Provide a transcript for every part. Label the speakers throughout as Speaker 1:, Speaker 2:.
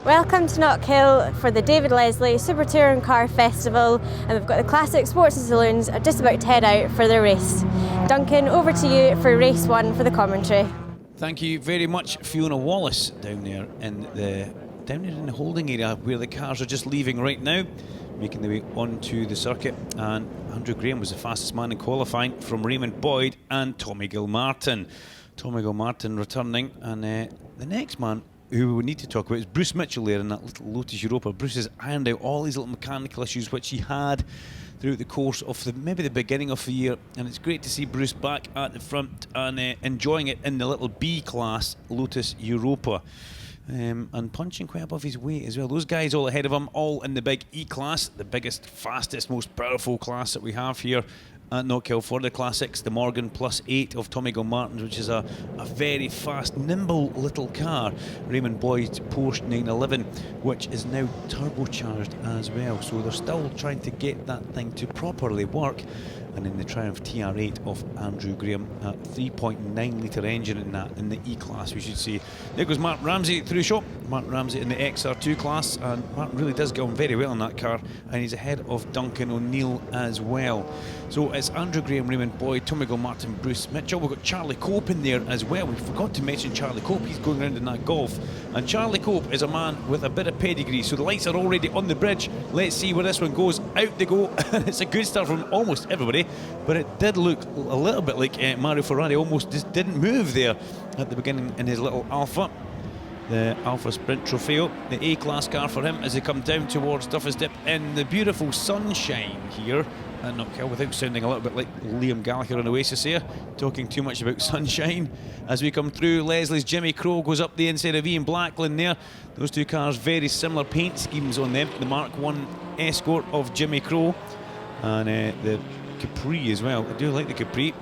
Speaker 1: Welcome to Knockhill for the David Leslie Super Touring Car Festival, and we've got the Classic Sports and Saloons are just about to head out for their race. Duncan, over to you for race 1 for the commentary.
Speaker 2: Thank you very much, Fiona Wallace, down there in the holding area where the cars are just leaving right now, making their way onto the circuit. And Andrew Graham was the fastest man in qualifying from Raymond Boyd and Tommy Gilmartin. Tommy Gilmartin returning, and the next man who we need to talk about is Bruce Mitchell there in that little Lotus Europa. Bruce has ironed out all these little mechanical issues which he had throughout the course of maybe the beginning of the year, and it's great to see Bruce back at the front and enjoying it in the little B class Lotus Europa. And punching quite above his weight as well. Those guys all ahead of him, all in the big E class, the biggest, fastest, most powerful class that we have here at Knockhill for the Classics, the Morgan +8 of Tommy Gilmartin, which is a very fast, nimble little car. Raymond Boyd's Porsche 911, which is now turbocharged as well. So they're still trying to get that thing to properly work. And in the Triumph TR8 of Andrew Graham, a 3.9 litre engine in the E class, we should say. There goes Mark Ramsey through shot. Mark Ramsey in the XR2 class, and Mark really does get on very well in that car, and he's ahead of Duncan O'Neill as well. So it's Andrew Graham, Raymond Boyd, Tommy Gilmartin, Bruce Mitchell. We've got Charlie Cope in there as well. We forgot to mention Charlie Cope. He's going around in that Golf, and Charlie Cope is a man with a bit of pedigree. So the lights are already on the bridge. Let's see where this one goes. Out they go. It's a good start from almost everybody, but it did look a little bit like Mario Ferrari almost just didn't move there at the beginning in his little Alpha. The Alpha Sprint Trofeo, the A-class car for him as they come down towards Duffus Dip in the beautiful sunshine here at Knockhill, without sounding a little bit like Liam Gallagher on Oasis here, talking too much about sunshine. As we come through, Leslie's Jimmy Crowe goes up the inside of Ian Blackland there. Those two cars, very similar paint schemes on them. The Mark 1 Escort of Jimmy Crowe and the Capri as well. I do like the Capri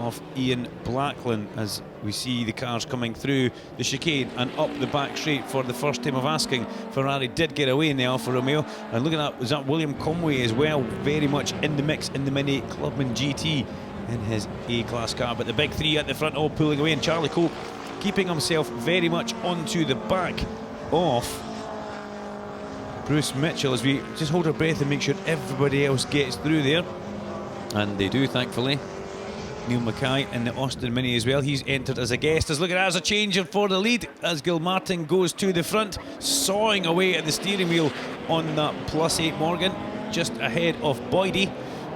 Speaker 2: of Ian Blackland as we see the cars coming through the chicane and up the back straight for the first time of asking. Ferrari did get away in the Alfa Romeo, and looking at that, was that William Conway as well, very much in the mix in the Mini Clubman GT in his A-class car. But the big three at the front all pulling away, and Charlie Cope keeping himself very much onto the back of Bruce Mitchell as we just hold our breath and make sure everybody else gets through there, and they do, thankfully. Neil Mackay in the Austin Mini as well. He's entered as a guest. As look at that, as a change for the lead as Gilmartin goes to the front, sawing away at the steering wheel on that +8 Morgan, just ahead of Boydie.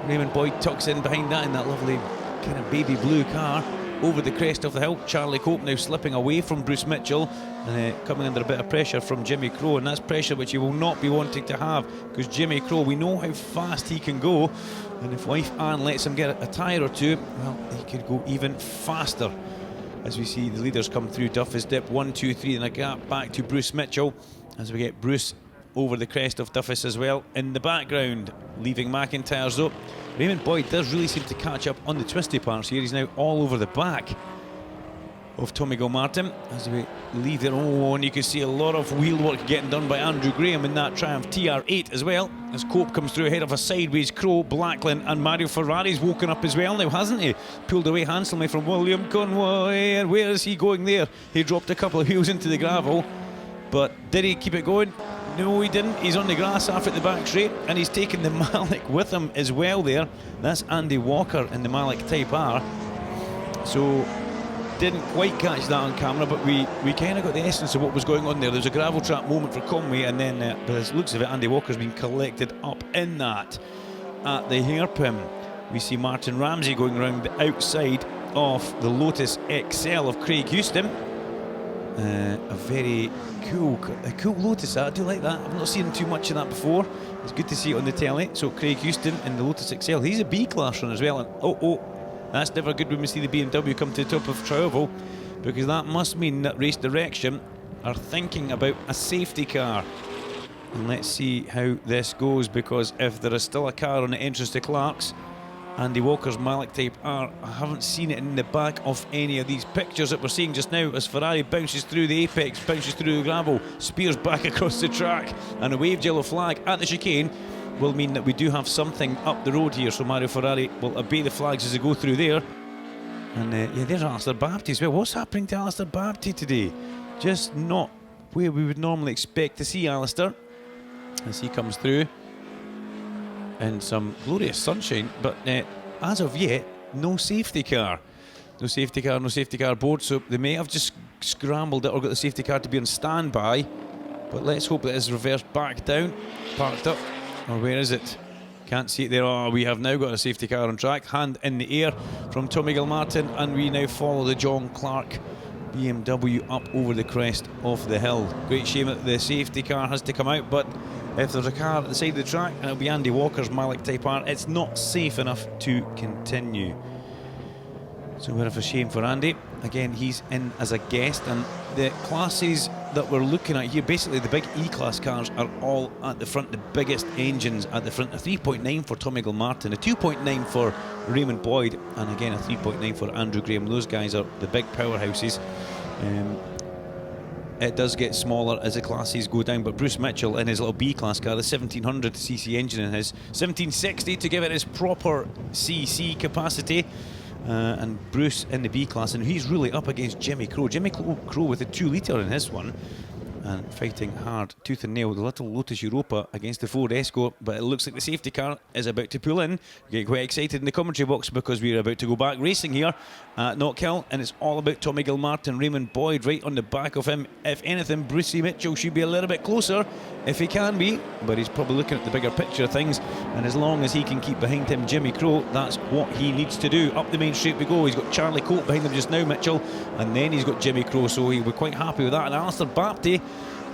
Speaker 2: Raymond Boyd tucks in behind that in that lovely kind of baby blue car over the crest of the hill. Charlie Cope now slipping away from Bruce Mitchell and coming under a bit of pressure from Jimmy Crowe, and that's pressure which he will not be wanting to have, because Jimmy Crowe, we know how fast he can go, and if wife Anne lets him get a tyre or two, well, he could go even faster. As we see the leaders come through Duffus Dip, 1, 2, 3, and a gap back to Bruce Mitchell as we get Bruce over the crest of Duffus as well in the background, leaving McIntyre's though. Raymond Boyd does really seem to catch up on the twisty parts here. He's now all over the back of Tommy Gilmartin as we leave there. Oh, and you can see a lot of wheel work getting done by Andrew Graham in that Triumph TR8 as well, as Cope comes through ahead of a sideways Crowe, Blackland, and Mario Ferrari's woken up as well now, hasn't he? Pulled away handsomely from William Conway, and where is he going there? He dropped a couple of wheels into the gravel, but did he keep it going? No, he didn't. He's on the grass after the back straight, and he's taken the Malik with him as well there. That's Andy Walker in the Malik Type R. So didn't quite catch that on camera, but we kind of got the essence of what was going on there. There's a gravel trap moment for Conway, and then by the looks of it, Andy Walker's been collected up in that at the hairpin. We see Martin Ramsey going around the outside of the Lotus XL of Craig Houston. A very cool Lotus. I do like that. I've not seen too much of that before. It's good to see it on the telly. So Craig Houston in the Lotus XL. He's a B-class run as well. And oh, that's never good when we see the BMW come to the top of Trioval, because that must mean that Race Direction are thinking about a safety car. And let's see how this goes, because if there is still a car on the entrance to Clark's, Andy Walker's Malik Type R, I haven't seen it in the back of any of these pictures that we're seeing just now, as Ferrari bounces through the apex, bounces through the gravel, spears back across the track, and a waved yellow flag at the chicane will mean that we do have something up the road here. So Mario Ferrari will obey the flags as they go through there. And yeah, there's Alistair Baptiste as well. What's happening to Alistair Baptiste today? Just not where we would normally expect to see Alistair as he comes through in some glorious sunshine, but as of yet, no safety car. No safety car board, so they may have just scrambled it or got the safety car to be on standby, but let's hope that it's reversed back down, parked up, or where is it? Can't see it there. Oh, we have now got a safety car on track, hand in the air from Tommy Gilmartin, and we now follow the John Clark BMW up over the crest of the hill. Great shame that the safety car has to come out, but if there's a car at the side of the track, and it'll be Andy Walker's Malik Type R, it's not safe enough to continue. So a bit of a shame for Andy. Again, he's in as a guest, and the classes that we're looking at here, basically the big E-Class cars are all at the front, the biggest engines at the front. A 3.9 for Tommy Gilmartin, a 2.9 for Raymond Boyd, and again a 3.9 for Andrew Graham. Those guys are the big powerhouses. It does get smaller as the classes go down, but Bruce Mitchell in his little B-Class car, the 1700cc engine in his 1760 to give it his proper CC capacity. And Bruce in the B-Class, and he's really up against Jimmy Crowe. Jimmy Crowe with a 2 litre in his one, and fighting hard, tooth and nail, the little Lotus Europa against the Ford Escort, but it looks like the safety car is about to pull in. We get quite excited in the commentary box because we're about to go back racing here at Knockhill, and it's all about Tommy Gilmartin, Raymond Boyd right on the back of him. If anything, Brucey Mitchell should be a little bit closer if he can be, but he's probably looking at the bigger picture of things, and as long as he can keep behind him Jimmy Crowe, that's what he needs to do. Up the main straight we go. He's got Charlie Colt behind him just now, Mitchell, and then he's got Jimmy Crowe, so he'll be quite happy with that. And Alistair Bapty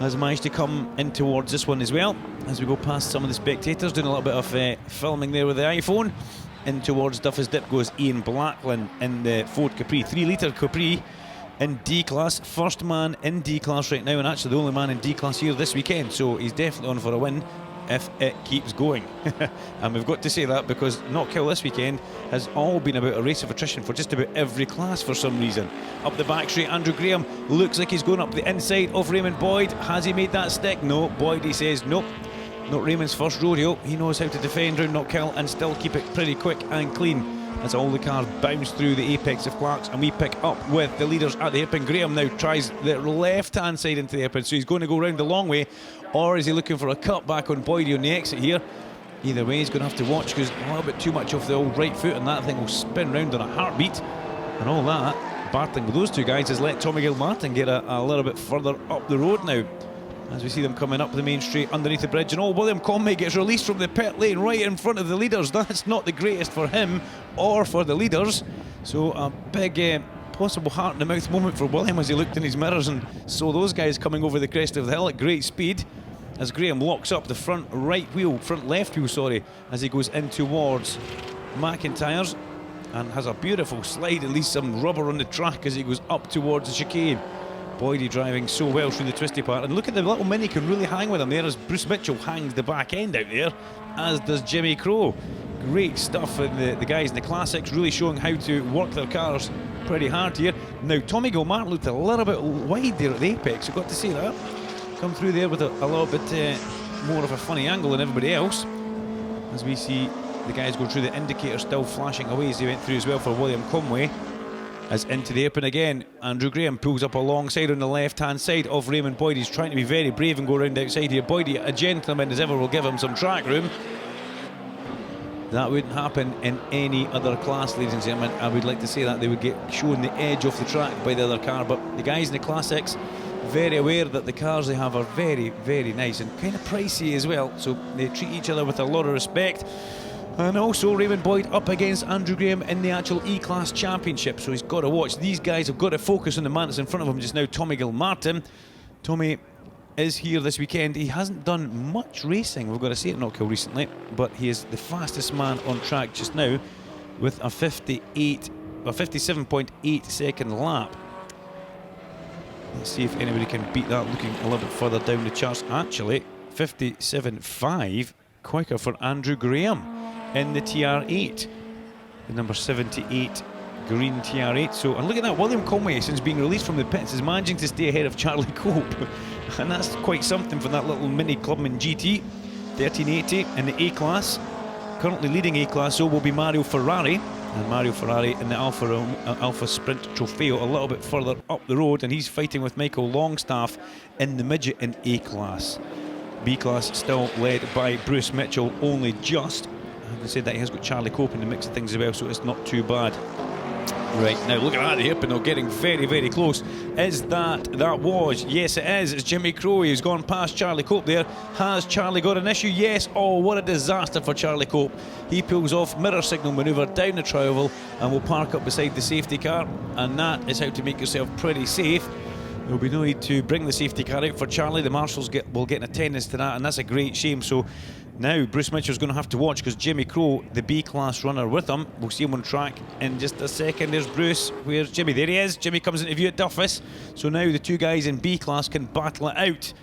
Speaker 2: has managed to come in towards this one as well, as we go past some of the spectators, doing a little bit of filming there with the iPhone. In towards Duffus Dip goes Ian Blackland in the Ford Capri, 3 litre Capri in D-Class, first man in D-Class right now, and actually the only man in D-Class here this weekend, so he's definitely on for a win if it keeps going. And we've got to say that because Knockhill this weekend has all been about a race of attrition for just about every class for some reason. Up the back straight, Andrew Graham looks like he's going up the inside of Raymond Boyd. Has he made that stick? No. Boyd, he says nope. Not Raymond's first rodeo. He knows how to defend round Knockhill and still keep it pretty quick and clean as all the cars bounce through the apex of Clark's, and we pick up with the leaders at the hairpin. Graham now tries the left hand side into the hairpin, so he's going to go round the long way, or is he looking for a cut back on Boydie on the exit here? Either way, he's going to have to watch because a little bit too much off the old right foot, and that thing will spin round on a heartbeat. And all that battling with those two guys has let Tommy Gilmartin get a little bit further up the road now, as we see them coming up the main straight underneath the bridge. And William Conway gets released from the pit lane right in front of the leaders. That's not the greatest for him or for the leaders, so a big possible heart in the mouth moment for William as he looked in his mirrors and saw those guys coming over the crest of the hill at great speed, as Graham locks up the front left wheel, sorry, as he goes in towards McIntyre's, and has a beautiful slide, at least some rubber on the track as he goes up towards the chicane. Boydie driving so well through the twisty part, and look at the little Mini can really hang with him there as Bruce Mitchell hangs the back end out there, as does Jimmy Crowe. Great stuff in the guys in the classics, really showing how to work their cars pretty hard here. Now Tommy Gilmartin looked a little bit wide there at the apex, you've got to see that. Come through there with a little bit more of a funny angle than everybody else, as we see the guys going through the indicator still flashing away as they went through as well for William Conway. As into the hairpin again, Andrew Graham pulls up alongside on the left hand side of Raymond Boyd. He's trying to be very brave and go around outside here. Boydie, a gentleman as ever, will give him some track room. That wouldn't happen in any other class, ladies and gentlemen. I would like to say that they would get shown the edge off the track by the other car, but the guys in the classics very aware that the cars they have are very, very nice and kind of pricey as well, so they treat each other with a lot of respect. And also Raymond Boyd up against Andrew Graham in the actual E-Class Championship, so he's got to watch. These guys have got to focus on the man that's in front of him just now, Tommy Gilmartin. Tommy is here this weekend. He hasn't done much racing, we've got to say, at Knockhill recently, but he is the fastest man on track just now with a 57.8 second lap. Let's see if anybody can beat that, looking a little bit further down the charts. Actually, 57.5 quicker for Andrew Graham in the TR8, the number 78 green TR8. So, and look at that, William Conway, since being released from the pits, is managing to stay ahead of Charlie Cope, and that's quite something for that little mini Clubman GT. 1380 in the A-Class. Currently leading A-Class, so will be Mario Ferrari, And Mario Ferrari in the Alpha Sprint Trofeo a little bit further up the road, and he's fighting with Michael Longstaff in the midget in A class. B class still led by Bruce Mitchell, only just. Having said that, he has got Charlie Cope in the mix of things as well, so it's not too bad. Right, now look at that hairpin, they're getting very, very close. Is that was? Yes, it is. It's Jimmy Crowe. He's gone past Charlie Cope there. Has Charlie got an issue? Yes. Oh, what a disaster for Charlie Cope. He pulls off mirror signal manoeuvre down the trioval and will park up beside the safety car. And that is how to make yourself pretty safe. There'll be no need to bring the safety car out for Charlie. The marshals will get an attendance to that, and that's a great shame. So now Bruce Mitchell's going to have to watch, because Jimmy Crowe, the B-class runner with him, we'll see him on track in just a second. There's Bruce. Where's Jimmy? There he is. Jimmy comes into view at Duffus. So now the two guys in B-class can battle it out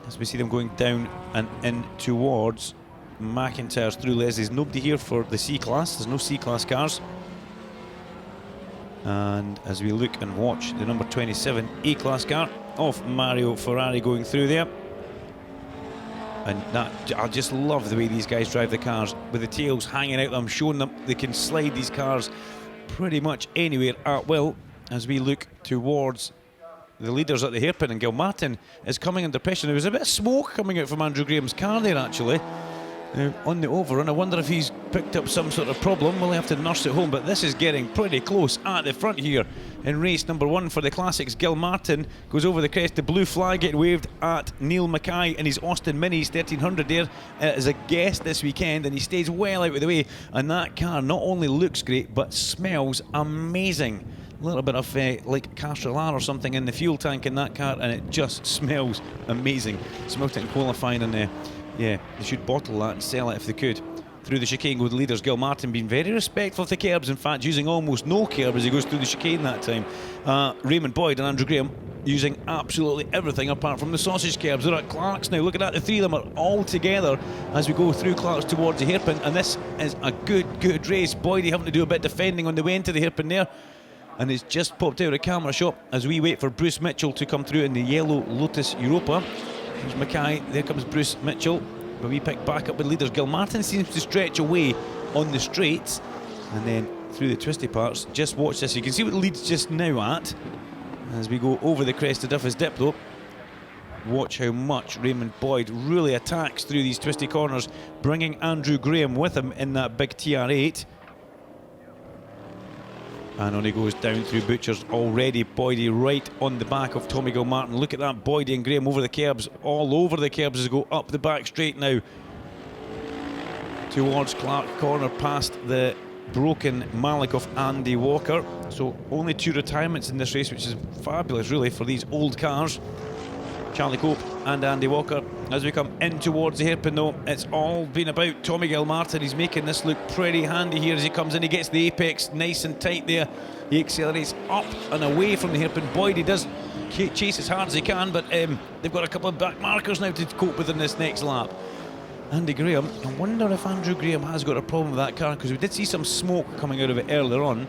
Speaker 2: as we see them going down and in towards McIntyre's through Leslie's. Nobody here for the C-class. There's no C-class cars. And as we look and watch the number 27 A-class car of Mario Ferrari going through there. And that, I just love the way these guys drive the cars, with the tails hanging out them, showing them they can slide these cars pretty much anywhere at will. As we look towards the leaders at the hairpin, and Gil Martin is coming under pressure. There was a bit of smoke coming out from Andrew Graham's car there, actually. On the overrun, I wonder if he's picked up some sort of problem. We'll have to nurse it home, but this is getting pretty close at the front here in race number 1 for the Classics. Gil Martin goes over the crest, the blue flag getting waved at Neil Mackay in his Austin Minis 1300 there as a guest this weekend, and he stays well out of the way. And that car not only looks great but smells amazing. A little bit of like Castellar or something in the fuel tank in that car, and it just smells amazing. Smelt it in qualifying, and yeah, they should bottle that and sell it if they could. Through the chicane go the leaders. Gil Martin being very respectful of the curbs, in fact using almost no curb as he goes through the chicane that time. Raymond Boyd and Andrew Graham using absolutely everything apart from the sausage curbs. They're at Clark's now. Look at that, the three of them are all together as we go through Clark's towards the hairpin, and this is a good race. Boyd having to do a bit of defending on the way into the hairpin there, and it's just popped out of the camera shot as we wait for Bruce Mitchell to come through in the yellow Lotus Europa. There's Mackay, there comes Bruce Mitchell, but we pick back up with leaders. Gil Martin seems to stretch away on the straights and then through the twisty parts. Just watch this, you can see what the lead's just now at as we go over the crest of Duffus Dip though. Watch how much Raymond Boyd really attacks through these twisty corners, bringing Andrew Graham with him in that big TR8. And on he goes down through Butchers already. Boydie right on the back of Tommy Gilmartin. Look at that, Boydie and Graham over the curbs, all over the curbs as they go up the back straight now towards Clark Corner, past the broken Malik of Andy Walker. So only 2 retirements in this race, which is fabulous really for these old cars. Charlie Cope and Andy Walker. As we come in towards the hairpin though, it's all been about Tommy Gilmartin. He's making this look pretty handy here as he comes in. He gets the apex nice and tight there. He accelerates up and away from the hairpin. Boyd, he does chase as hard as he can, but they've got a couple of back markers now to cope with in this next lap. Andy Graham, I wonder if Andrew Graham has got a problem with that car, because we did see some smoke coming out of it earlier on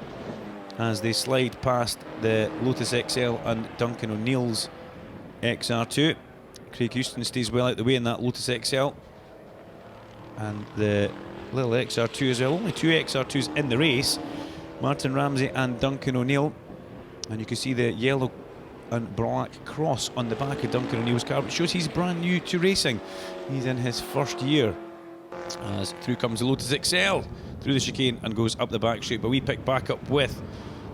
Speaker 2: as they slide past the Lotus XL and Duncan O'Neill's XR2. Craig Houston stays well out the way in that Lotus XL, and the little XR2 as well. Only 2 XR2s in the race, Martin Ramsey and Duncan O'Neill, and you can see the yellow and black cross on the back of Duncan O'Neill's car, which shows he's brand new to racing. He's in his first year. As through comes the Lotus XL through the chicane and goes up the back straight, but we pick back up with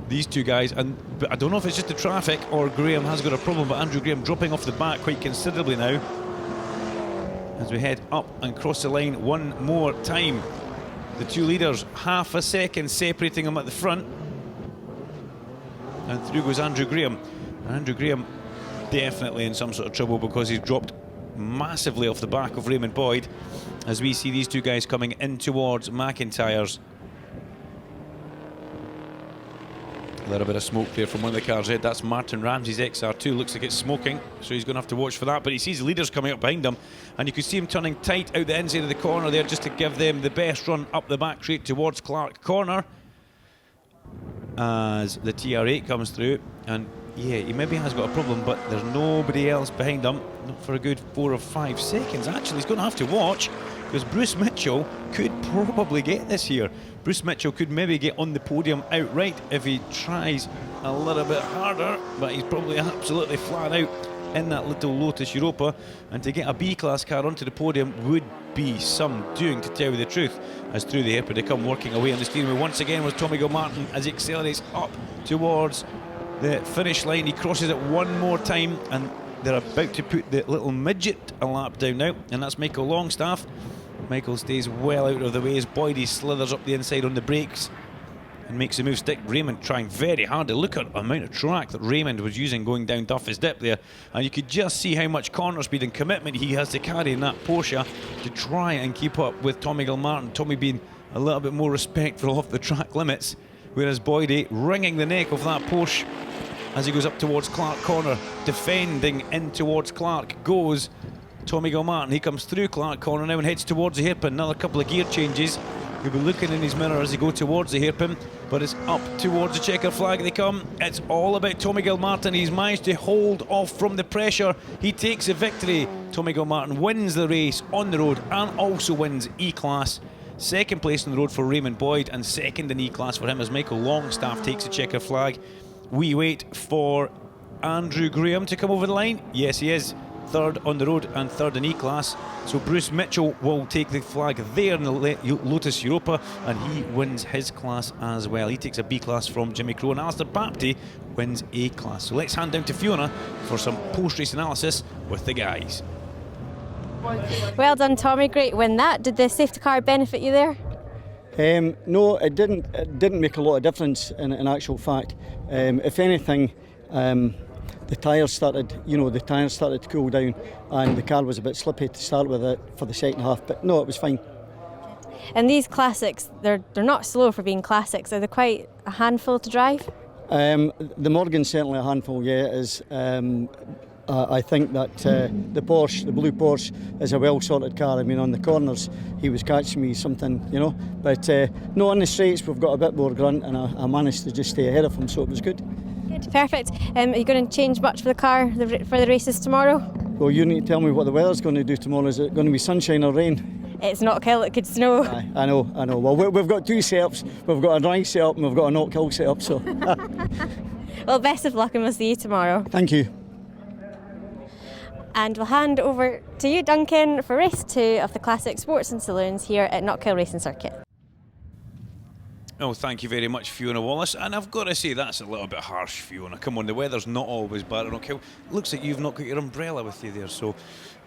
Speaker 2: these two guys, and I don't know if it's just the traffic or Graham has got a problem, but Andrew Graham dropping off the back quite considerably now as we head up and cross the line one more time. The two leaders half a second separating them at the front, and through goes Andrew Graham. And Andrew Graham definitely in some sort of trouble, because he's dropped massively off the back of Raymond Boyd as we see these two guys coming in towards McIntyre's. A little bit of smoke there from one of the cars ahead. That's Martin Ramsey's XR2. Looks like it's smoking, so he's going to have to watch for that. But he sees the leaders coming up behind him, and you can see him turning tight out the inside of the corner there just to give them the best run up the back straight towards Clark Corner as the TR8 comes through. And yeah, he maybe has got a problem, but there's nobody else behind him. Not for a good 4 or 5 seconds. Actually, he's going to have to watch, because Bruce Mitchell could probably get this here. Bruce Mitchell could maybe get on the podium outright if he tries a little bit harder, but he's probably absolutely flat out in that little Lotus Europa, and to get a B-class car onto the podium would be some doing, to tell you the truth, as through the hairpin they come working away on the steering wheel once again was Tommy Gilmartin as he accelerates up towards the finish line. He crosses it one more time, and they're about to put the little midget a lap down now, and that's Michael Longstaff. Michael stays well out of the way as Boydie slithers up the inside on the brakes and makes the move stick. Raymond trying very hard to look at the amount of track that Raymond was using going down Duffy's Dip there, and you could just see how much corner speed and commitment he has to carry in that Porsche to try and keep up with Tommy Gilmartin. Tommy being a little bit more respectful of the track limits, whereas Boydie wringing the neck of that Porsche as he goes up towards Clark Corner. Defending in towards Clark goes Tommy Gilmartin. He comes through Clark Corner now and heads towards the hairpin. Another couple of gear changes. He'll be looking in his mirror as he goes towards the hairpin, but it's up towards the checker flag they come. It's all about Tommy Gilmartin. He's managed to hold off from the pressure. He takes the victory. Tommy Gilmartin wins the race on the road and also wins E-Class. Second place on the road for Raymond Boyd, and second in E-Class for him as Michael Longstaff takes the checker flag. We wait for Andrew Graham to come over the line. Yes, he is. Third on the road and third in E-Class. So Bruce Mitchell will take the flag there in the Lotus Europa, and he wins his class as well. He takes a B-Class from Jimmy Crowe, and Alistair Bapty wins A-Class. So let's hand down to Fiona for some post-race analysis with the guys.
Speaker 1: Well done, Tommy. Great win that. Did the safety car benefit you there?
Speaker 3: No, it didn't. It didn't make a lot of difference in actual fact. If anything, the tyres started to cool down, and the car was a bit slippy to start with it for the second half. But no, it was fine.
Speaker 1: And these classics, they're not slow for being classics. Are they quite a handful to drive?
Speaker 3: The Morgan's certainly a handful. Yeah, it is. I think that the Porsche, the blue Porsche, is a well-sorted car. I mean, on the corners, he was catching me something, you know. But no, on the straights, we've got a bit more grunt, and I managed to just stay ahead of him, so it was good.
Speaker 1: Good, perfect. Are you going to change much for the car for the races tomorrow?
Speaker 3: Well, you need to tell me what the weather's going to do tomorrow. Is it going to be sunshine or rain?
Speaker 1: It's not kill, it could snow.
Speaker 3: Aye, I know. Well, we've got two setups. We've got a dry setup and we've got a not kill setup, so.
Speaker 1: Well, best of luck, and we'll see you tomorrow.
Speaker 3: Thank you.
Speaker 1: And we'll hand over to you, Duncan, for race 2 of the Classic Sports and Saloons here at Knockhill Racing Circuit.
Speaker 2: Oh, thank you very much, Fiona Wallace. And I've got to say, that's a little bit harsh, Fiona. Come on, the weather's not always bad at Knockhill. Looks like you've not got your umbrella with you there, so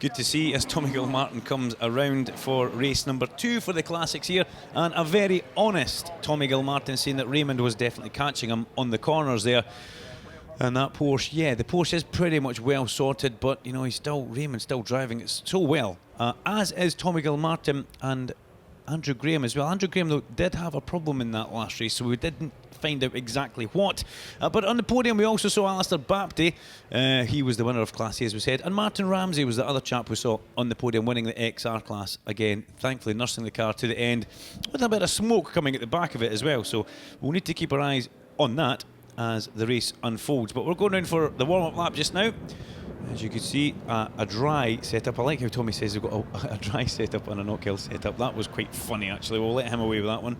Speaker 2: good to see as Tommy Gilmartin comes around for race number 2 for the Classics here. And a very honest Tommy Gilmartin saying that Raymond was definitely catching him on the corners there. And that Porsche, yeah, the Porsche is pretty much well sorted, but you know, Raymond's still driving it so well, as is Tommy Gilmartin and Andrew Graham as well. Andrew Graham, though, did have a problem in that last race, so we didn't find out exactly what. But on the podium, we also saw Alistair Bapty. He was the winner of Class A, as we said, and Martin Ramsey was the other chap we saw on the podium winning the XR class again, thankfully nursing the car to the end with a bit of smoke coming at the back of it as well. So we'll need to keep our eyes on that as the race unfolds. But we're going down for the warm-up lap just now. As you can see, a dry setup. I like how Tommy says we've got a dry setup and a knockhill setup. That was quite funny, actually. We'll let him away with that one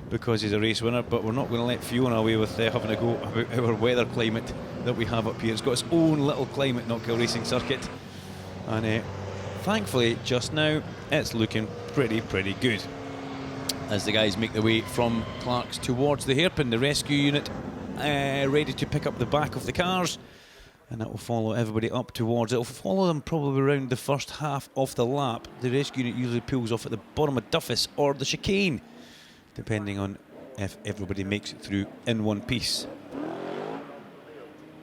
Speaker 2: because he's a race winner, but we're not going to let Fiona away with having a go about our weather climate that we have up here. It's got its own little climate, Knockhill Racing Circuit, and thankfully just now it's looking pretty good as the guys make their way from Clark's towards the hairpin. The rescue unit ready to pick up the back of the cars, and that will follow everybody up towards it. It'll follow them probably around the first half of the lap. The rescue unit usually pulls off at the bottom of Duffus or the chicane, depending on if everybody makes it through in one piece.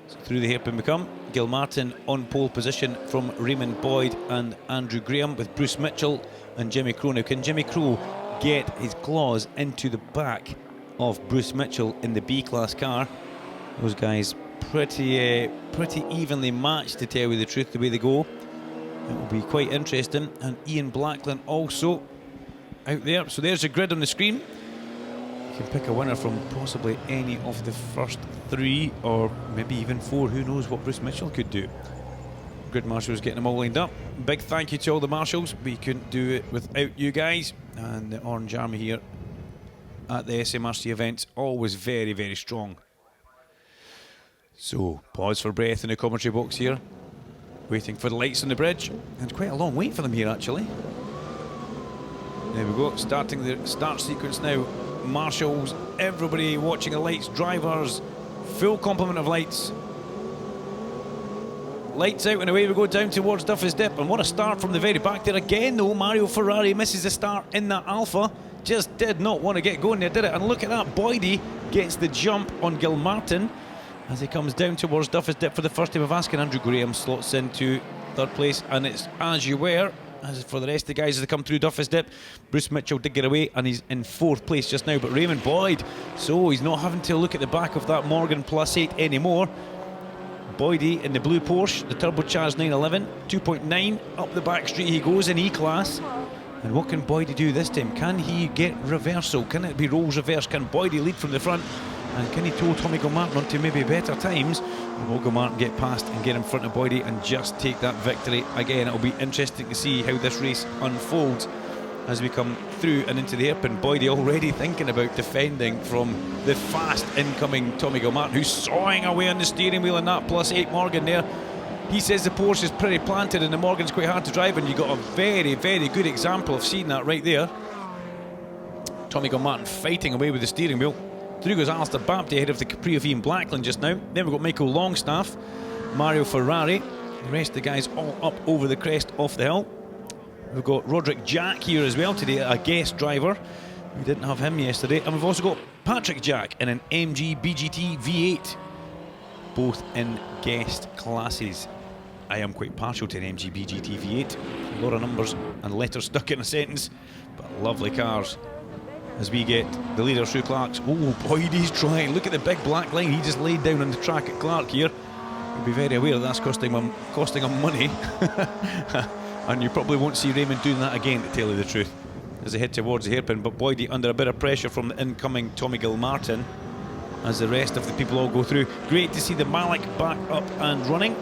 Speaker 2: So through the hairpin we come. Gilmartin on pole position from Raymond Boyd and Andrew Graham, with Bruce Mitchell and Jimmy Crowe. Now, can Jimmy Crowe get his claws into the back of Bruce Mitchell in the B-class car? Those guys pretty evenly matched, to tell you the truth, the way they go. It will be quite interesting. And Ian Blackland also out there. So there's a grid on the screen. You can pick a winner from possibly any of the first 3 or maybe even 4. Who knows what Bruce Mitchell could do. Grid marshals getting them all lined up. Big thank you to all the marshals. We couldn't do it without you guys. And the Orange Army here at the SMRC events, always very, very strong. So, pause for breath in the commentary box here. Waiting for the lights on the bridge. And quite a long wait for them here, actually. There we go, starting the start sequence now. Marshals, everybody watching the lights, drivers, full complement of lights. Lights out and away we go down towards Duffy's Dip. And what a start from the very back there again though. Mario Ferrari misses the start in that Alpha. Just did not want to get going there, did it? And look at that, Boydie gets the jump on Gilmartin as he comes down towards Duffy's Dip for the first time of asking. Andrew Graham slots into third place, and it's as you were. As for the rest of the guys as they come through Duffy's Dip, Bruce Mitchell did get away and he's in fourth place just now, but Raymond Boyd, so he's not having to look at the back of that Morgan +8 anymore. Boydie in the blue Porsche, the turbocharged 911, 2.9, up the back straight he goes in E-Class. And what can Boydie do this time? Can he get reversal? Can it be roles reverse? Can Boydie lead from the front? And can he tow Tommy Gilmartin onto maybe better times? Or will Gilmartin get past and get in front of Boydie and just take that victory? Again, it'll be interesting to see how this race unfolds as we come through and into the hairpin. Boydie already thinking about defending from the fast incoming Tommy Gilmartin, who's sawing away on the steering wheel in that +8 Morgan there. He says the Porsche is pretty planted and the Morgan's quite hard to drive, and you got a very, very good example of seeing that right there. Tommy Gilmartin fighting away with the steering wheel. Through goes Alistair Bapty ahead of the Capri of Ian Blackland just now. Then we've got Michael Longstaff, Mario Ferrari. The rest of the guys all up over the crest off the hill. We've got Roderick Jack here as well today, a guest driver. We didn't have him yesterday. And we've also got Patrick Jack in an MG BGT V8, both in guest classes. I am quite partial to an MG BGT V8. A lot of numbers and letters stuck in a sentence, but lovely cars. As we get the leader through Clark's. Oh, Boydie's trying. Look at the big black line he just laid down on the track at Clark here. You'll be very aware that's costing him money. And you probably won't see Raymond doing that again, to tell you the truth, as they head towards the hairpin. But Boydie under a bit of pressure from the incoming Tommy Gilmartin as the rest of the people all go through. Great to see the Malik back up and running.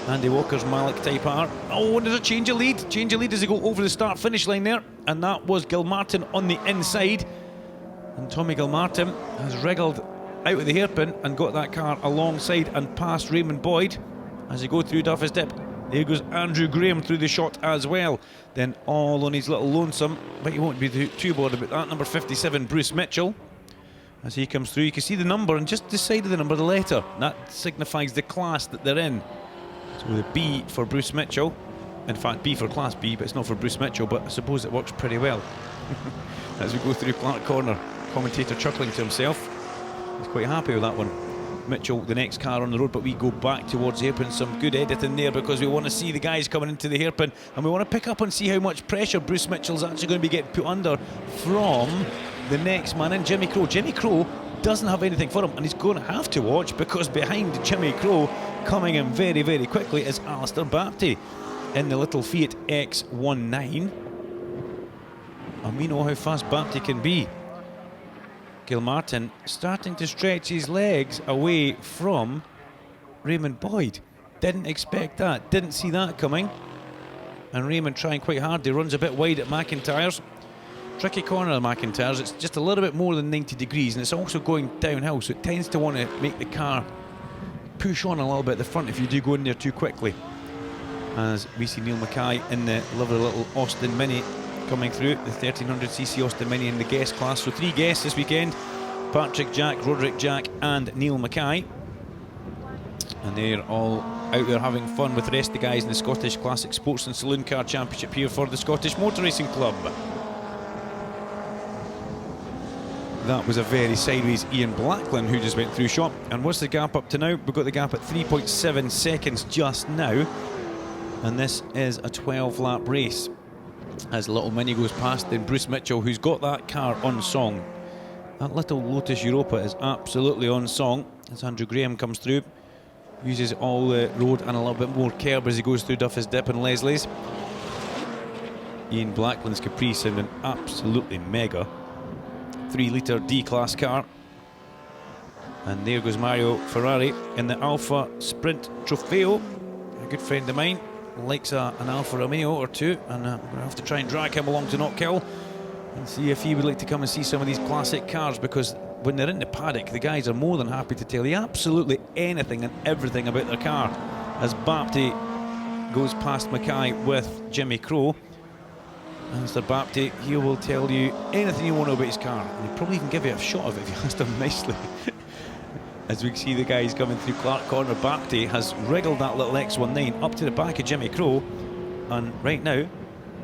Speaker 2: Andy Walker's Malik Type R. Oh, and there's a change of lead. Change of lead as they go over the start-finish line there. And that was Gilmartin on the inside. And Tommy Gilmartin has wriggled out of the hairpin and got that car alongside and past Raymond Boyd as they go through Duffy's Dip. There goes Andrew Graham through the shot as well. Then all on his little lonesome, but he won't be too bored about that. Number 57, Bruce Mitchell. As he comes through, you can see the number, and just the side of the number, the letter. That signifies the class that they're in. So the B for Bruce Mitchell. In fact, B for Class B, but it's not for Bruce Mitchell, but I suppose it works pretty well. As we go through Clark Corner, commentator chuckling to himself. He's quite happy with that one. Mitchell, the next car on the road, but we go back towards the hairpin. Some good editing there because we want to see the guys coming into the hairpin, and we want to pick up and see how much pressure Bruce Mitchell's actually going to be getting put under from the next man in, Jimmy Crowe. Jimmy Crowe doesn't have anything for him, and he's going to have to watch, because behind Jimmy Crowe, coming in very, very quickly, is Alistair Bapty in the little Fiat X19. And we know how fast Bapty can be. Gilmartin starting to stretch his legs away from Raymond Boyd. Didn't expect that, didn't see that coming. And Raymond trying quite hard. He runs a bit wide at McIntyre's. Tricky corner of McIntyre's. It's just a little bit more than 90 degrees, and it's also going downhill, so it tends to want to make the car push on a little bit at the front if you do go in there too quickly. As we see Neil Mackay in the lovely little Austin Mini coming through, the 1300cc Austin Mini in the guest class. So 3 guests this weekend: Patrick Jack, Roderick Jack and Neil Mackay. And they're all out there having fun with the rest of the guys in the Scottish Classic Sports and Saloon Car Championship here for the Scottish Motor Racing Club. That was a very sideways Ian Blackland who just went through shot. And what's the gap up to now? We've got the gap at 3.7 seconds just now. And this is a 12-lap race. As Little Mini goes past, then Bruce Mitchell, who's got that car on song. That little Lotus Europa is absolutely on song. As Andrew Graham comes through, uses all the road and a little bit more curb as he goes through Duffy's Dip and Leslie's. Ian Blackland's Capri sounding absolutely mega. 3-litre D-Class car. And there goes Mario Ferrari in the Alfa Sprint Trofeo. a good friend of mine, likes an Alfa Romeo or two, and I'm going to have to try and drag him along to Knockhill and see if he would like to come and see some of these classic cars, because when they're in the paddock, the guys are more than happy to tell you absolutely anything and everything about their car. As Bapty goes past Mackay with Jimmy Crow, and Mr. Bapty, he will tell you anything you want to know about his car, and he'll probably even give you a shot of it if you asked him nicely. As we see the guys coming through Clark Corner, Bapty has wriggled that little X19 up to the back of Jimmy Crow, and right now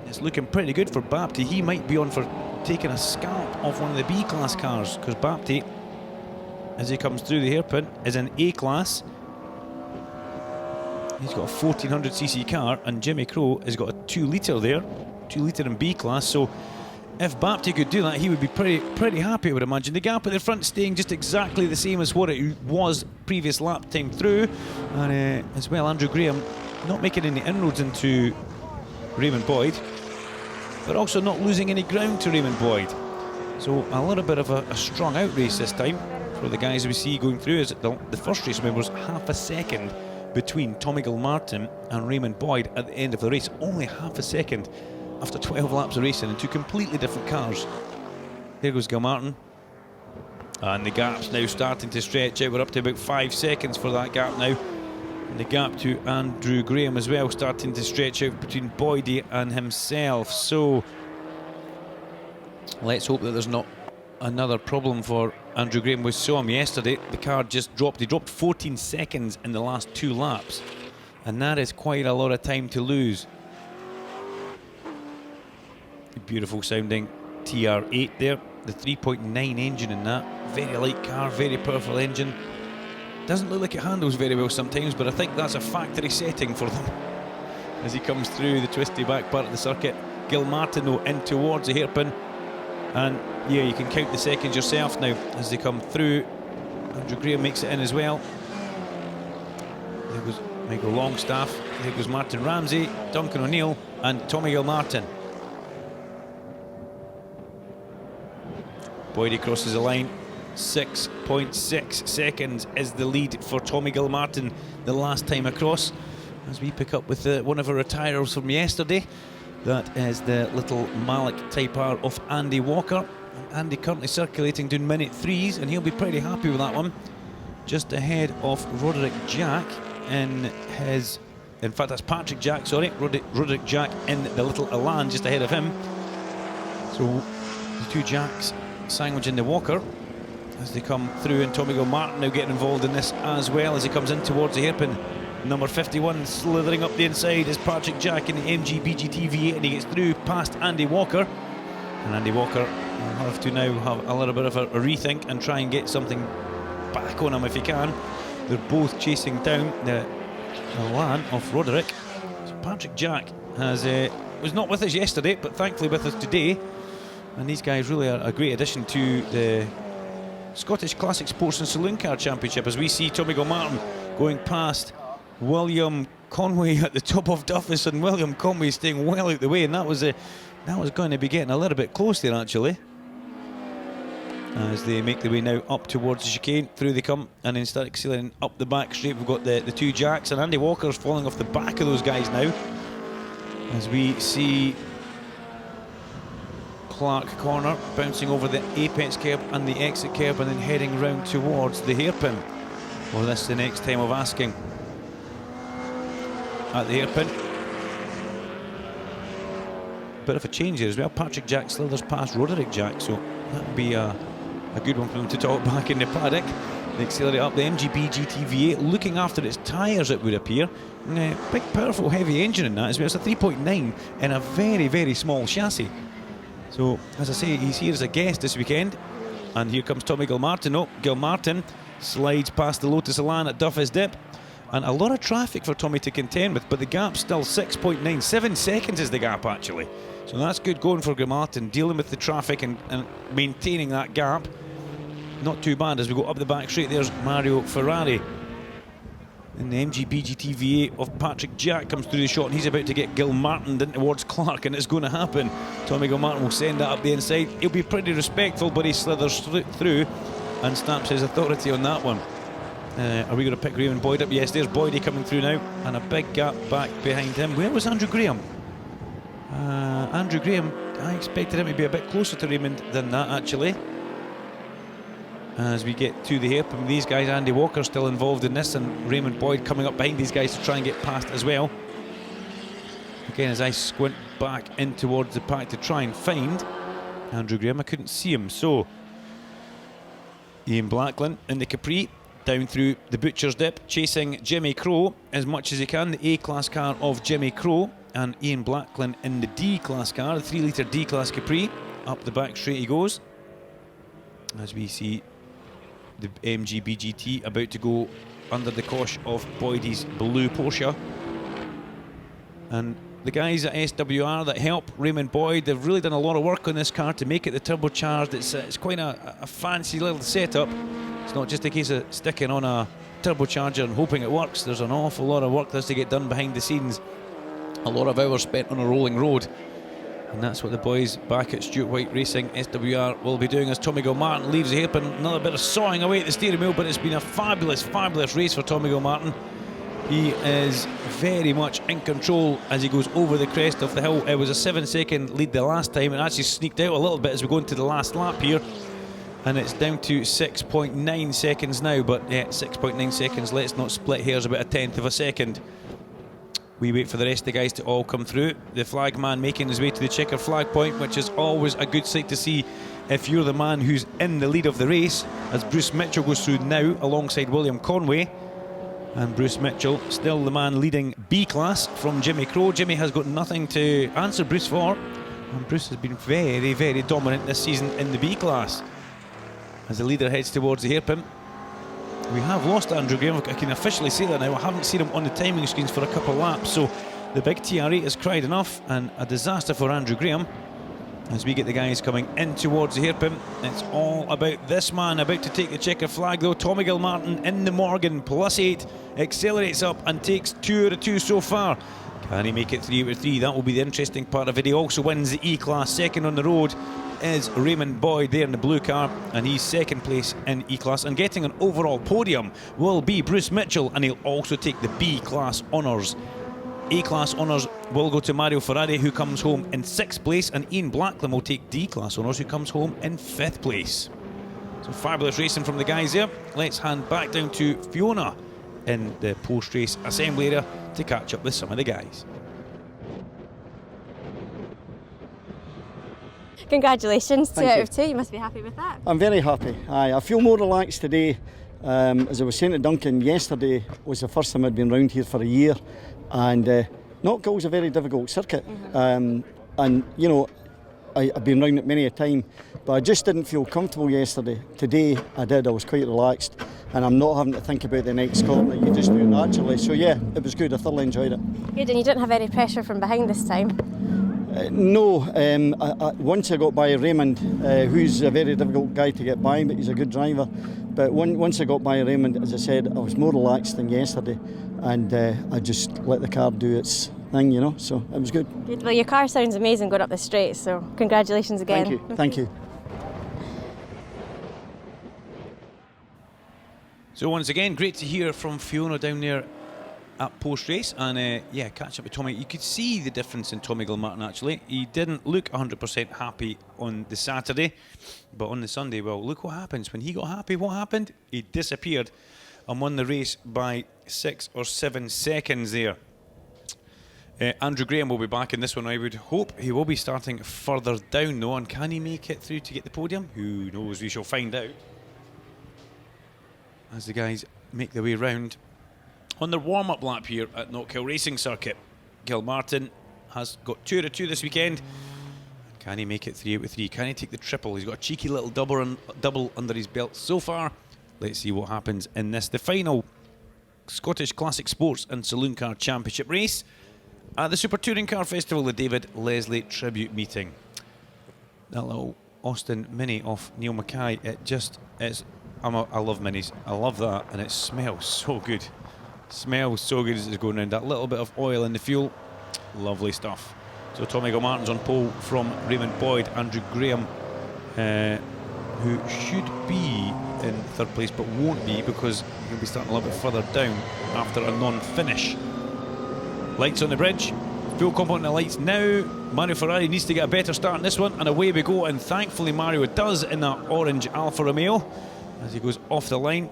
Speaker 2: it's looking pretty good for Bapty. He might be on for taking a scalp off one of the B-class cars, because Bapty, as he comes through the hairpin, is in A-class. He's got a 1400cc car, and Jimmy Crow has got a 2 litre there, 2 litre in B-class. So if Bapty could do that, he would be pretty happy, I would imagine. The gap at the front staying just exactly the same as what it was previous lap time through. And as well, Andrew Graham not making any inroads into Raymond Boyd, but also not losing any ground to Raymond Boyd. So a little bit of a strong out race this time for the guys we see going through. As the first race, remember, was half a second between Tommy Gilmartin and Raymond Boyd at the end of the race. Only half a second after 12 laps of racing in 2 completely different cars. There goes Gilmartin, and the gap's now starting to stretch out. We're up to about 5 seconds for that gap now, and the gap to Andrew Graham as well starting to stretch out between Boydie and himself. So let's hope that there's not another problem for Andrew Graham. We saw him yesterday, the car just dropped. He dropped 14 seconds in the last 2 laps, and that is quite a lot of time to lose. Beautiful sounding TR8 there, the 3.9 engine in that. Very light car, very powerful engine. Doesn't look like it handles very well sometimes, but I think that's a factory setting for them. As he comes through the twisty back part of the circuit, Gilmartin though in towards the hairpin, and yeah, you can count the seconds yourself now as they come through. Andrew Graham makes it in as well. There goes Michael Longstaff, there goes Martin Ramsey, Duncan O'Neill and Tommy Gilmartin. Boydie crosses the line. 6.6 seconds is the lead for Tommy Gilmartin the last time across. As we pick up with one of our retirers from yesterday, that is the little Malik Type R of Andy Walker. And Andy currently circulating doing minute 3s, and he'll be pretty happy with that one. Just ahead of Roderick Jack in his... In fact, that's Patrick Jack, sorry. Roderick Jack in the little Elan just ahead of him. So the 2 Jacks sandwiching the Walker as they come through, and Tommy Gilmartin now getting involved in this as well as he comes in towards the hairpin. Number 51 slithering up the inside is Patrick Jack in the MG BGT V8, and he gets through past Andy Walker. And Andy Walker will have to now have a little bit of a rethink and try and get something back on him if he can. They're both chasing down the Elan of Roderick. So Patrick Jack was not with us yesterday, but thankfully with us today. And these guys really are a great addition to the Scottish Classic Sports and Saloon Car Championship, as we see Tommy Gilmartin going past William Conway at the top of Duffus, and William Conway staying well out the way, and that was going to be getting a little bit close there actually. As they make their way now up towards the chicane, through they come, and then start accelerating up the back straight. We've got the 2 Jacks, and Andy Walker's falling off the back of those guys now. As we see Clark Corner bouncing over the apex curb and the exit curb, and then heading round towards the hairpin. Well, that's the next time of asking. At the hairpin, bit of a change here as well. Patrick Jack slithers past Roderick Jack, so that would be a good one for them to talk back in the paddock. They accelerate up the MGB GT V8, looking after its tyres, it would appear. And big, powerful, heavy engine in that as well. It's a 3.9 in a very, very small chassis. So, as I say, he's here as a guest this weekend. And here comes Tommy Gilmartin. Oh, Gilmartin slides past the Lotus Elan at Duffus Dip. And a lot of traffic for Tommy to contend with, but the gap's still 6.9. 7 seconds is the gap, actually. So that's good going for Gilmartin, dealing with the traffic and maintaining that gap. Not too bad as we go up the back straight. There's Mario Ferrari. And the MG BGT V8 of Patrick Jack comes through the shot, and he's about to get Gilmartin in towards Clark, and it's going to happen. Tommy Gilmartin will send that up the inside. He'll be pretty respectful, but he slithers through and stamps his authority on that one. Are we going to pick Raymond Boyd up? Yes, there's Boydie coming through now, and a big gap back behind him. Where was Andrew Graham? Andrew Graham, I expected him to be a bit closer to Raymond than that, actually. As we get to the hairpin, these guys, Andy Walker still involved in this, and Raymond Boyd coming up behind these guys to try and get past as well. Again, as I squint back in towards the pack to try and find Andrew Graham, I couldn't see him. So Ian Blackland in the Capri, down through the Butcher's Dip, chasing Jimmy Crow as much as he can, the A-class car of Jimmy Crow, and Ian Blackland in the D-class car, the 3-litre D-class Capri. Up the back straight he goes, as we see the MG BGT about to go under the cosh of Boydie's blue Porsche. And the guys at SWR that help Raymond Boyd, they've really done a lot of work on this car to make it the turbocharged. It's quite a fancy little setup. It's not just a case of sticking on a turbocharger and hoping it works. There's an awful lot of work that has to get done behind the scenes. A lot of hours spent on a rolling road. And that's what the boys back at Stuart White Racing SWR will be doing as Tommy Gilmartin leaves the hairpin. Another bit of sawing away at the steering wheel, but it's been a fabulous, fabulous race for Tommy Gilmartin. He is very much in control as he goes over the crest of the hill. It was a 7-second lead the last time. It actually sneaked out a little bit as we go into the last lap here. And it's down to 6.9 seconds now, but yeah, 6.9 seconds. Let's not split hairs, about a tenth of a second. We wait for the rest of the guys to all come through. The flag man making his way to the checker flag point, which is always a good sight to see if you're the man who's in the lead of the race, as Bruce Mitchell goes through now alongside William Conway. And Bruce Mitchell still the man leading B-class from Jimmy Crow. Jimmy has got nothing to answer Bruce for, and Bruce has been very, very dominant this season in the B-class. As the leader heads towards the hairpin, we have lost Andrew Graham. I can officially say that now. I haven't seen him on the timing screens for a couple of laps, so the big TR8 has cried enough, and a disaster for Andrew Graham. As we get the guys coming in towards the hairpin, it's all about this man about to take the checker flag though. Tommy Gilmartin in the Morgan, +8, accelerates up and takes 2 out of 2 so far. Can he make it 3 out of 3? That will be the interesting part of it. He also wins the E-class. Second on the road is Raymond Boyd there in the blue car, and he's second place in E-class. And getting an overall podium will be Bruce Mitchell, and he'll also take the B-class honours. A-class honours will go to Mario Ferrari, who comes home in 6th place, and Ian Blackland will take D-class honours, who comes home in 5th place. So fabulous racing from the guys there. Let's hand back down to Fiona in the post-race assembly area to catch up with some of the guys.
Speaker 1: Congratulations, 2
Speaker 3: Thank
Speaker 1: out
Speaker 3: you.
Speaker 1: of 2. You must be happy with that.
Speaker 3: I'm very happy. I feel more relaxed today. As I was saying to Duncan, yesterday was the first time I'd been round here for a year, and Knockgill's a very difficult circuit. And you know, I've been round it many a time, but I just didn't feel comfortable yesterday. Today I did. I was quite relaxed, and I'm not having to think about the next corner. You just do it naturally. So yeah, it was good. I thoroughly enjoyed it.
Speaker 1: Good, and you didn't have any pressure from behind this time?
Speaker 3: No, once I got by Raymond, who's a very difficult guy to get by, but he's a good driver. But once I got by Raymond, as I said, I was more relaxed than yesterday, and I just let the car do its thing, you know, so it was good.
Speaker 1: Good. Well, your car sounds amazing going up the straight, so congratulations again.
Speaker 3: Thank you, thank you.
Speaker 2: So once again, great to hear from Fiona down there at post-race, and yeah, catch up with Tommy. You could see the difference in Tommy Gilmartin actually. He didn't look 100% happy on the Saturday, but on the Sunday, well, look what happens. When he got happy, what happened? He disappeared and won the race by 6 or 7 seconds there. Andrew Graham will be back in this one, I would hope. He will be starting further down though, and can he make it through to get the podium? Who knows, we shall find out as the guys make their way round. On the warm-up lap here at Knockhill Racing Circuit, Gilmartin has got 2 out of 2 this weekend. Can he make it 3 out of 3? Can he take the triple? He's got a cheeky little double under his belt so far. Let's see what happens in this, the final Scottish Classic Sports and Saloon Car Championship race at the Super Touring Car Festival, the David Leslie Tribute Meeting. That little Austin Mini off Neil Mackay, it just is. I love minis, I love that, and it smells so good. Smells so good as it's going around. That little bit of oil in the fuel, lovely stuff. So Tommy Gilmartin's on pole from Raymond Boyd. Andrew Graham, who should be in third place, but won't be because he'll be starting a little bit further down after a non-finish. Lights on the bridge, full complement of lights now. Mario Ferrari needs to get a better start in this one, and away we go, and thankfully Mario does in that orange Alfa Romeo as he goes off the line.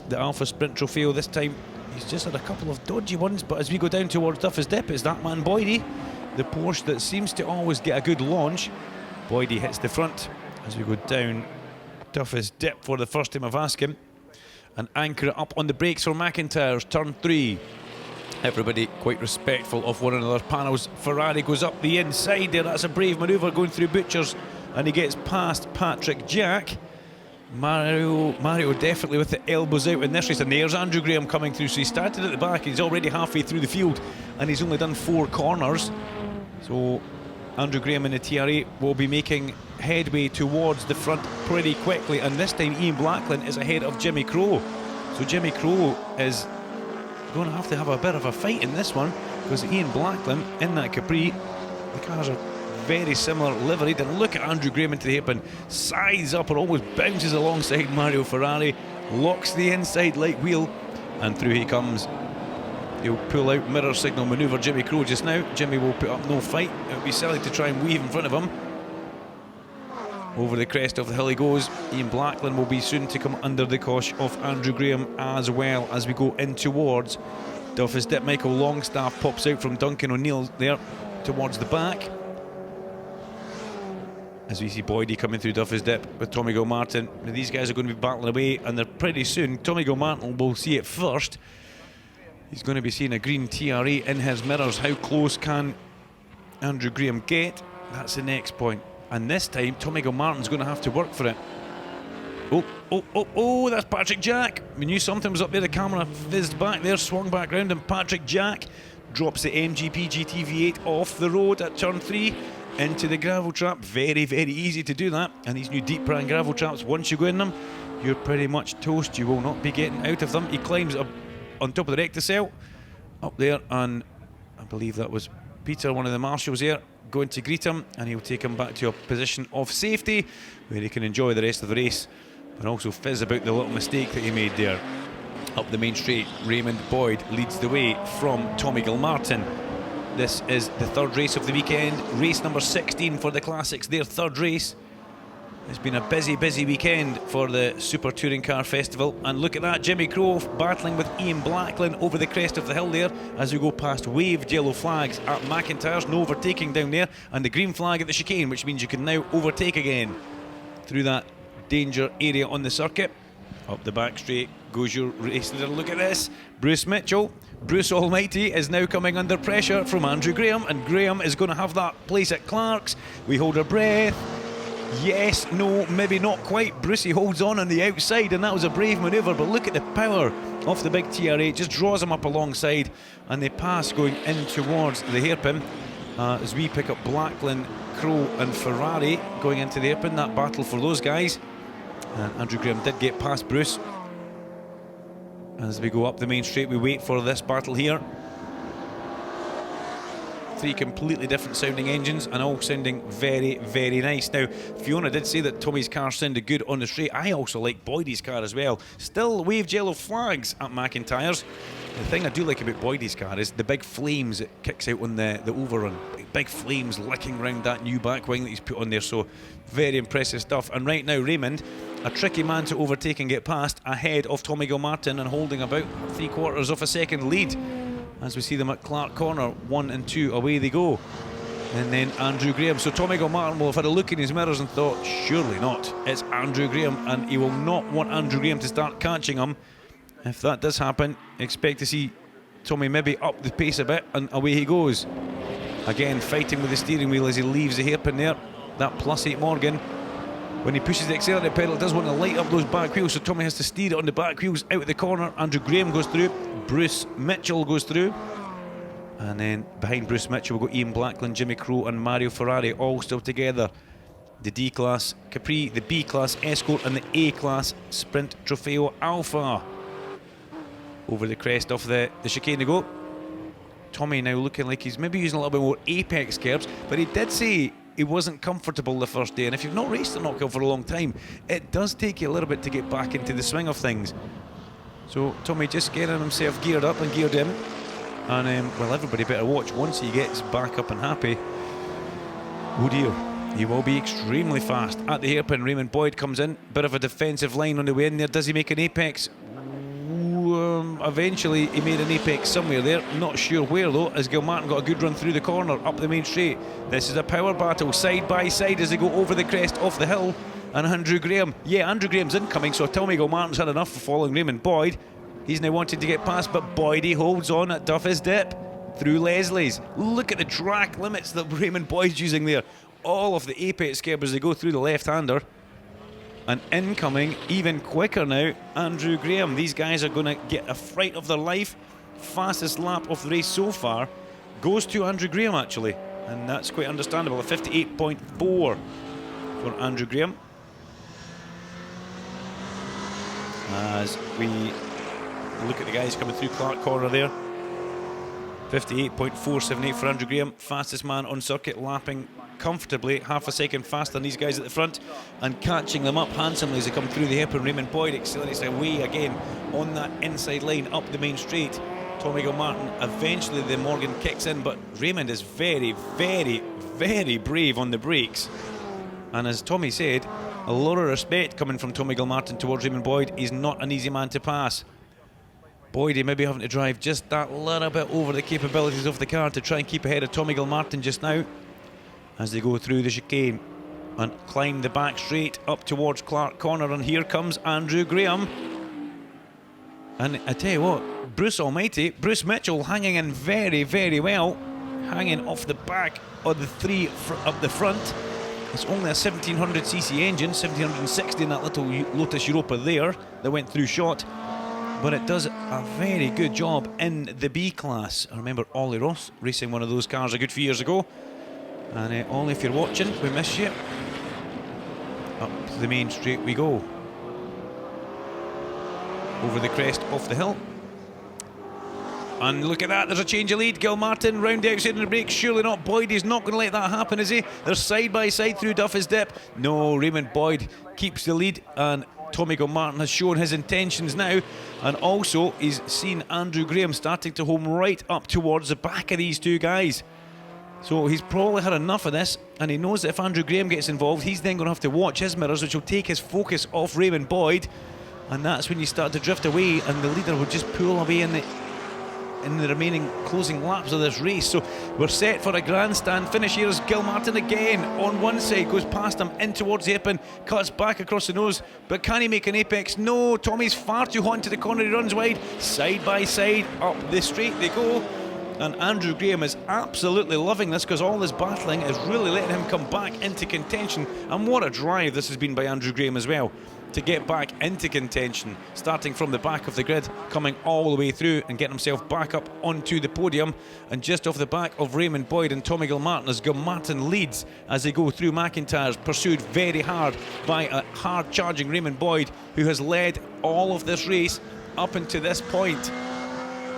Speaker 2: The Alfa Sprint Trofeo this time, he's just had a couple of dodgy ones, but as we go down towards Duffus Dip, it's that man Boydie, the Porsche that seems to always get a good launch. Boydie hits the front as we go down Duffus Dip for the first time of asking, and anchor it up on the brakes for McIntyre's turn 3. Everybody quite respectful of one another's panels. Ferrari goes up the inside there, that's a brave manoeuvre going through Butchers, and he gets past Patrick Jack. Mario definitely with the elbows out in this race, and there's Andrew Graham coming through. So he started at the back, he's already halfway through the field, and he's only done 4 corners. So Andrew Graham in the TRA will be making headway towards the front pretty quickly, and this time Ian Blackland is ahead of Jimmy Crowe. So Jimmy Crowe is going to have a bit of a fight in this one, because Ian Blackland in that Capri, the cars are very similar liveried, and look at Andrew Graham into the hairpin, sides up and almost bounces alongside Mario Ferrari, locks the inside light wheel, and through he comes. He'll pull out mirror signal manoeuvre Jimmy Crowe just now. Jimmy will put up no fight. It would be silly to try and weave in front of him. Over the crest of the hill he goes. Ian Blackland will be soon to come under the cosh of Andrew Graham as well as we go in towards Duffus Dip. Michael Longstaff pops out from Duncan O'Neill there towards the back, as we see Boydie coming through Duffus Dip with Tommy Gilmartin. Now these guys are going to be battling away, and they're pretty soon. Tommy Gilmartin will see it first. He's going to be seeing a green TRA in his mirrors. How close can Andrew Graham get? That's the next point. And this time, Tommy Gilmartin's going to have to work for it. Oh, that's Patrick Jack. We knew something was up there. The camera fizzed back there, swung back round, and Patrick Jack drops the MGP GT V8 off the road at turn 3 into the gravel trap. Very, very easy to do that. And these new deep brand gravel traps, once you go in them, you're pretty much toast. You will not be getting out of them. He climbs up on top of the Recticel up there, and I believe that was Peter, one of the marshals here, going to greet him, and he'll take him back to a position of safety where he can enjoy the rest of the race, but also fizz about the little mistake that he made there. Up the main straight, Raymond Boyd leads the way from Tommy Gilmartin. This is the third race of the weekend, race number 16 for the Classics, their third race. It's been a busy weekend for the Super Touring Car Festival, and look at that, Jimmy Crowe battling with Ian Blackland over the crest of the hill there as we go past waved yellow flags at McIntyre's. No overtaking down there, and the green flag at the chicane, which means you can now overtake again through that danger area on the circuit. Up the back straight goes your race leader. Look at this, Bruce Mitchell. Bruce Almighty is now coming under pressure from Andrew Graham, and Graham is going to have that place at Clark's. We hold our breath. Yes, no, maybe not quite. Brucey holds on the outside, and that was a brave manoeuvre, but look at the power of the big TRA. It just draws him up alongside, and they pass going in towards the hairpin as we pick up Blackland, Crowe and Ferrari going into the hairpin. That battle for those guys, and Andrew Graham did get past Bruce. As we go up the main straight, we wait for this battle here. 3 completely different sounding engines, and all sounding very, very nice. Now, Fiona did say that Tommy's car sounded good on the straight. I also like Boydie's car as well. Still waved yellow flags at McIntyre's. The thing I do like about Boydie's car is the big flames it kicks out on the overrun. Big flames licking around that new back wing that he's put on there, so very impressive stuff. And right now, Raymond, a tricky man to overtake and get past, ahead of Tommy Gilmartin and holding about 3/4 of a second lead. As we see them at Clark Corner, 1 and 2, away they go. And then Andrew Graham. So Tommy Gilmartin will have had a look in his mirrors and thought, surely not, it's Andrew Graham, and he will not want Andrew Graham to start catching him. If that does happen, expect to see Tommy maybe up the pace a bit, and away he goes. Again, fighting with the steering wheel as he leaves the hairpin there. That +8 Morgan, when he pushes the accelerator pedal, it does want to light up those back wheels, so Tommy has to steer it on the back wheels out of the corner. Andrew Graham goes through, Bruce Mitchell goes through, and then behind Bruce Mitchell we've got Ian Blackland, Jimmy Crowe and Mario Ferrari all still together. The D-Class Capri, the B-Class Escort and the A-Class Sprint Trofeo Alpha. Over the crest of the chicane they go. Tommy now looking like he's maybe using a little bit more apex curbs, but he did say he wasn't comfortable the first day, and if you've not raced a knockhill for a long time, it does take you a little bit to get back into the swing of things. So Tommy just getting himself geared up and geared in, and well, everybody better watch once he gets back up and happy. Oh dear, he will be extremely fast. At the hairpin, Raymond Boyd comes in, bit of a defensive line on the way in there. Does he make an apex? Eventually he made an apex somewhere there, not sure where though, as Gilmartin got a good run through the corner up the main straight. This is a power battle side by side as they go over the crest off the hill. And Andrew Graham, yeah, Andrew Graham's incoming, so Tommy Gilmartin's had enough of following Raymond Boyd. He's now wanting to get past, but Boydie holds on at Duffy's Dip through Leslie's. Look at the track limits that Raymond Boyd's using there. All of the apex curb as they go through the left-hander. And incoming, even quicker now, Andrew Graham. These guys are going to get a fright of their life. Fastest lap of the race so far goes to Andrew Graham, actually. And that's quite understandable. A 58.4 for Andrew Graham. As we look at the guys coming through Clark Corner there. 58.478 for Andrew Graham. Fastest man on circuit, lapping comfortably, half a second faster than these guys at the front, and catching them up handsomely as they come through the hairpin. Raymond Boyd accelerates away again on that inside line up the main straight. Tommy Gilmartin, eventually the Morgan kicks in, but Raymond is very, very, very brave on the brakes. And as Tommy said, a lot of respect coming from Tommy Gilmartin towards Raymond Boyd. He's not an easy man to pass. Boyd maybe having to drive just that little bit over the capabilities of the car to try and keep ahead of Tommy Gilmartin just now, as they go through the chicane and climb the back straight up towards Clark Corner. And here comes Andrew Graham. And I tell you what, Bruce Almighty, Bruce Mitchell hanging in very, very well, hanging off the back of the three up the front. It's only a 1700cc engine, 1760 in that little Lotus Europa there that went through shot, but it does a very good job in the B class. I remember Ollie Ross racing one of those cars a good few years ago. And Ollie, if you're watching, we miss you. Up the main straight we go. Over the crest off the hill. And look at that, there's a change of lead. Gilmartin round the outside on the brakes. Surely not. Boyd is not going to let that happen, is he? They're side by side through Duffy's Dip. No, Raymond Boyd keeps the lead, and Tommy Gilmartin has shown his intentions now. And also, he's seen Andrew Graham starting to home right up towards the back of these two guys. So he's probably had enough of this, and he knows that if Andrew Graham gets involved, he's then going to have to watch his mirrors, which will take his focus off Raymond Boyd. And that's when you start to drift away, and the leader will just pull away in the remaining closing laps of this race. So we're set for a grandstand finish here as Gilmartin again on one side goes past him in towards the hairpin, cuts back across the nose, but can he make an apex? No, Tommy's far too hot into the corner. He runs wide, side by side up the straight they go. And Andrew Graham is absolutely loving this, because all this battling is really letting him come back into contention. And what a drive this has been by Andrew Graham as well, to get back into contention, starting from the back of the grid, coming all the way through and getting himself back up onto the podium, and just off the back of Raymond Boyd and Tommy Gilmartin, as Gilmartin leads as they go through McIntyre's, pursued very hard by a hard charging Raymond Boyd, who has led all of this race up until this point.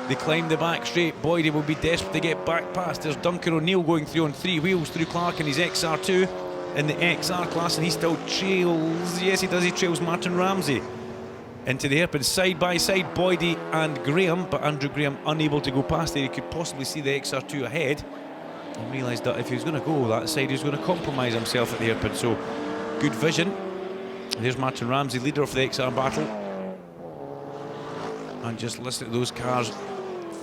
Speaker 2: They climb the back straight. Boydie will be desperate to get back past. There's Duncan O'Neill going through on three wheels through Clark in his XR2 in the XR class, and he still trails, yes he does, he trails Martin Ramsey into the hairpin side by side, Boydie and Graham, but Andrew Graham unable to go past there. He could possibly see the XR2 ahead and realised that if he was going to go that side, he was going to compromise himself at the hairpin. So good vision. There's Martin Ramsey, leader of the XR battle, and just listen to those cars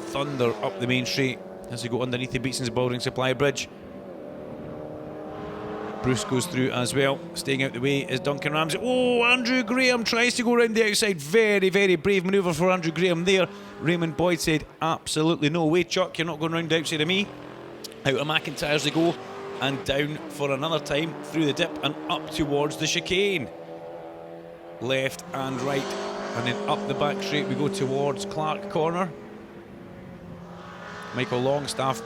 Speaker 2: thunder up the main straight as they go underneath the Beatson's Building Supply Bridge. Bruce goes through as well. Staying out the way is Duncan Ramsey. Oh, Andrew Graham tries to go around the outside. Very, very brave manoeuvre for Andrew Graham there. Raymond Boyd said, absolutely no way, Chuck, you're not going round the outside of me. Out of McIntyre's they go, and down for another time through the dip and up towards the chicane. Left and right, and then up the back straight we go towards Clark Corner. Michael Longstaff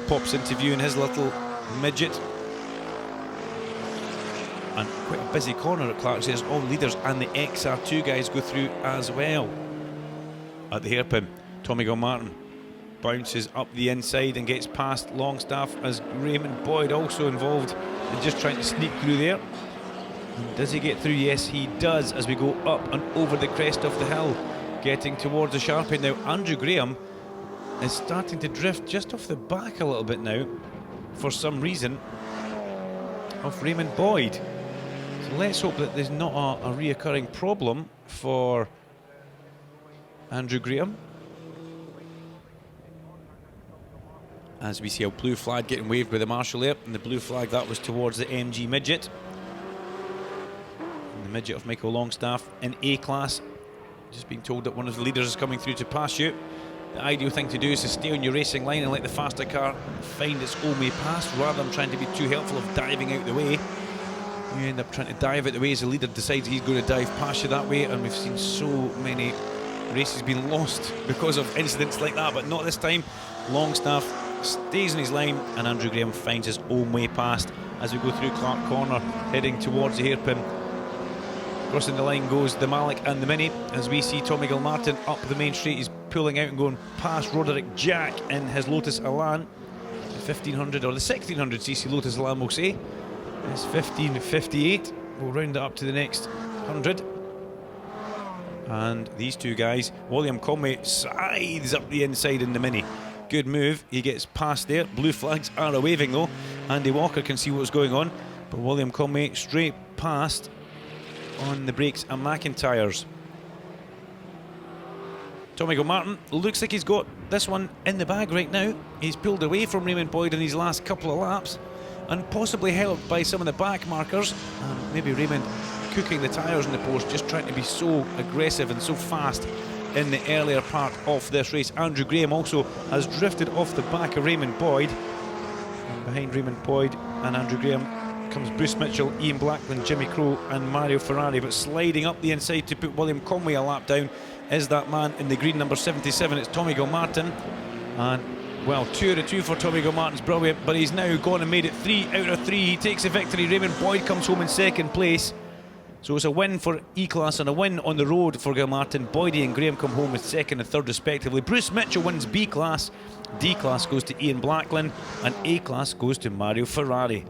Speaker 2: pops into view in his little midget. And quite a busy corner at Clark, says all leaders and the XR2 guys go through as well. At the hairpin, Tommy Gilmartin bounces up the inside and gets past Longstaff, as Raymond Boyd also involved in just trying to sneak through there. And does he get through? Yes, he does, as we go up and over the crest of the hill, getting towards the sharp end now. Andrew Graham is starting to drift just off the back a little bit now, for some reason, of Raymond Boyd. So let's hope that there's not a reoccurring problem for Andrew Graham. As we see a blue flag getting waved by the marshal there, and the blue flag that was towards the MG midget. And the midget of Michael Longstaff in A class, just being told that one of the leaders is coming through to pass you. The ideal thing to do is to stay on your racing line and let the faster car find its own way past, rather than trying to be too helpful of diving out the way. You end up trying to dive out the way as the leader decides he's going to dive past you that way, and we've seen so many races being lost because of incidents like that, but not this time. Longstaff stays in his line, and Andrew Graham finds his own way past as we go through Clark Corner, heading towards the hairpin. Crossing the line goes the Malik and the Mini, as we see Tommy Gilmartin up the main straight. He's pulling out and going past Roderick Jack in his Lotus Elan, the 1500 or the 1600cc Lotus Elan, we'll say. It's 15:58. We'll round it up to the next 100. And these two guys, William Conway scythes up the inside in the Mini. Good move, he gets past there. Blue flags are a waving though. Andy Walker can see what's going on, but William Conway straight past on the brakes and McIntyres. Tommy Gilmartin looks like he's got this one in the bag right now. He's pulled away from Raymond Boyd in his last couple of laps, and possibly helped by some of the back markers. Maybe Raymond cooking the tyres in the post, just trying to be so aggressive and so fast in the earlier part of this race. Andrew Graham also has drifted off the back of Raymond Boyd. And behind Raymond Boyd and Andrew Graham comes Bruce Mitchell, Ian Blackman, Jimmy Crowe and Mario Ferrari, but sliding up the inside to put William Conway a lap down is that man in the green, number 77. It's Tommy Gilmartin, and well, 2 out of 2 for Tommy Gilmartin's brilliant, but he's now gone and made it 3 out of 3. He takes the victory. Raymond Boyd comes home in second place. So it's a win for E-Class and a win on the road for Gilmartin. Boydie and Graham come home with second and third respectively. Bruce Mitchell wins B-Class. D-Class goes to Ian Blackland, and A-Class goes to Mario Ferrari.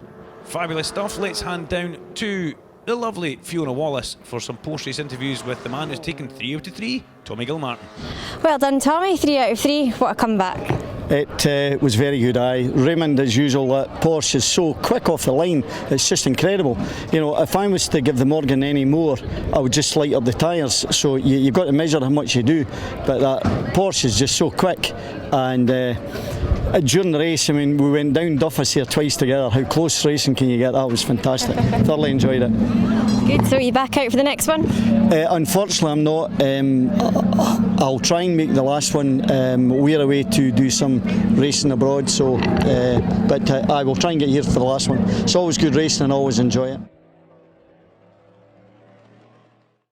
Speaker 2: Fabulous stuff. Let's hand down to the lovely Fiona Wallace for some post-race interviews with the man who's taken 3 out of 3, Tommy Gilmartin.
Speaker 1: Well done, Tommy. 3 out of 3. What a comeback.
Speaker 3: It was very good. Raymond, as usual, that Porsche is so quick off the line, it's just incredible. You know, if I was to give the Morgan any more, I would just light up the tyres. So you've got to measure how much you do, but that Porsche is just so quick. And during the race, I mean, we went down Duffus here twice together. How close racing can you get? That was fantastic. Thoroughly enjoyed it.
Speaker 1: Good. So are you back out for the next one?
Speaker 3: Unfortunately, I'm not. I'll try and make the last one. We're away to do some racing abroad, so but I will try and get here for the last one. It's always good racing and always enjoy it.